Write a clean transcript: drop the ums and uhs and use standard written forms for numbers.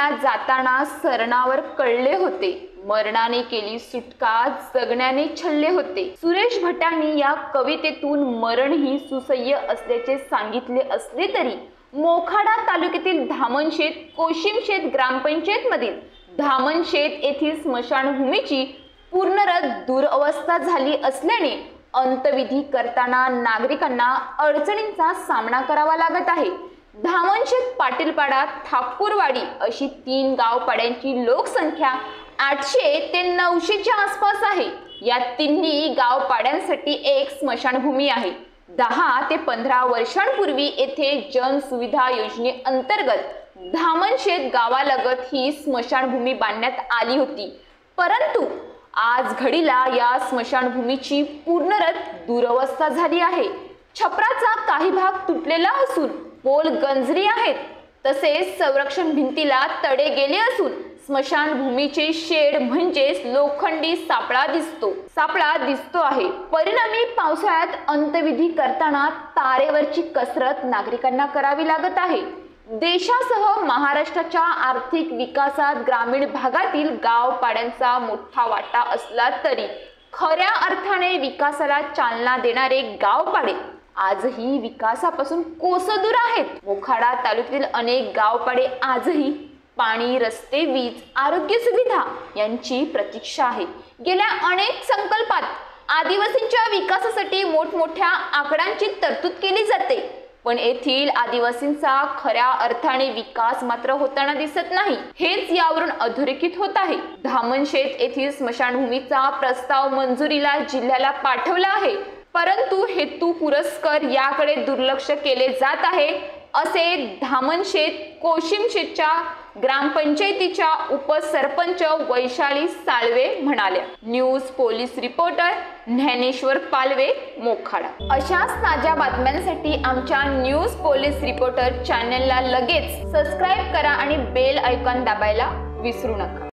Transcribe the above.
जन्माला जाताना सरणावर कळले होते, मरणाने केली सुटका जगण्याने छल्ले होते। सुरेश भटांनी या कवितेतून मरण ही सुसह्य असल्याचे सांगितले असले तरी मोखाडा तालुक्यातील धामणशेत कोशिमशेत ग्रामपंचायत मधील धामणशेत येथील स्मशानभूमीची पूर्णतः दुरवस्था झाली असल्याने अंत्यविधी करताना नागरिकांना अडचणींचा सामना करावा लागत आहे। धामणशेत, पाटीलपाडा, ठाकूरवाडी अशी 3 गावपाड्यांची लोकसंख्या 800 ते 900 च्या आसपास आहे। या तिन्ही गावपाड्यांसाठी एक स्मशानभूमी आहे। 10 ते 15 वर्षांपूर्वी येथे जनसुविधा योजनेअंतर्गत धामणशेत गावालगत ही स्मशानभूमी बांधण्यात आली होती, परंतु आज घडीला या स्मशानभूमीची पूर्णतः दुरवस्था झाली आहे। छपराचा काही भाग तुटलेला असून पोल गंजली आहेत, तसेच संरक्षण भिंतीला तडे गेले असून स्मशानभूमीचे शेड म्हणजेच लोखंडी सापळा दिसतो आहे। परिणामी पावसाळ्यात अंत्यविधी करताना तारेवरची कसरत नागरिकांना करावी लागत आहे। देशासह महाराष्ट्राच्या आर्थिक विकासात ग्रामीण भागातील गावपाड्यांचा मोठा वाटा असला तरी खऱ्या अर्थाने विकासाला चालना देणारे गावपाडे आजही विकासापासून कोसदूर आहेत। मोखाडा तालुक्यातील अनेक गावपाडे आजही पाणी, रस्ते, वीज, आरोग्य सुविधा यांची प्रतीक्षा आहे। गेल्या अनेक संकल्पात आदिवासींच्या विकासासाठी मोठमोठ्या आकड्यांची तरतूद केली जाते, पण येथील आदिवासींचा खऱ्या अर्थाने विकास मात्र होताना दिसत नाही। हेच यावरून अधोरेखित होत आहे। धामणशेत येथील स्मशानभूमीचा प्रस्ताव मंजुरीला जिल्ह्याला पाठवला आहे, परंतु हेतू पुरस्कर याकडे दुर्लक्ष केले जात आहे, असे धामणशेत कोशिमशेतच्या ग्रामपंचायतीच्या उपसरपंच वैशाली साळवे म्हणाल्या। News police reporter Dnyaneshwar Palve, Mokhada. अशाच ताज्या बातम्यांसाठी आमच्या न्यूज पोलीस रिपोर्टर चॅनलला लगेच सबस्क्राइब करा आणि बेल आयकॉन दाबायला विसरू नका।